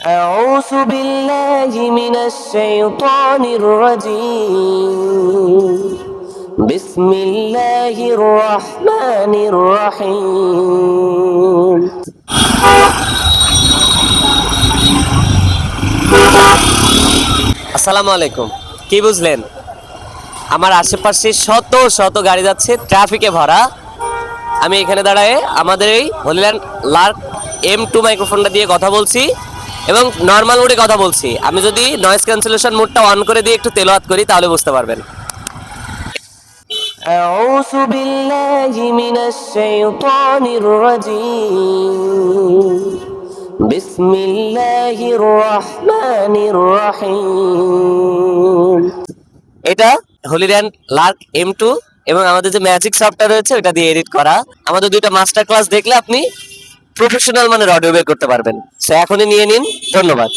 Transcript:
أعوذ بالله من الشيطان الرجيم بسم الله الرحمن الرحيم আসসালামু আলাইকুম। কি বুঝলেন? আমার আশেপাশে শত শত গাড়ি যাচ্ছে, ট্রাফিকে ভরা। আমি এখানে দাঁড়ায় আমাদের এই হলিল্যান্ড লার্ক M2 মাইক্রোফোনটা দিয়ে কথা বলছি এবং নর্মাল মোডে কথা বলছি। আমি যদি নয়েজ ক্যান্সেলেশন মোডটা অন করে দিয়ে একটু তেলাওয়াত করি তাহলে বুঝতে পারবেন। أعوذ بالله من الشيطان الرجيم بسم الله الرحمن الرحيم এটা হলিল্যান্ড লার্ক M2 এবং আমাদের যে ম্যাজিক সফটওয়্যার রয়েছে ওটা দিয়ে এডিট করা। আমাদের দুইটা মাস্টার ক্লাস দেখলে আপনি প্রফেশনাল মানের অডিও বের করতে পারবেন। সো এখনই নিয়ে নিন। ধন্যবাদ।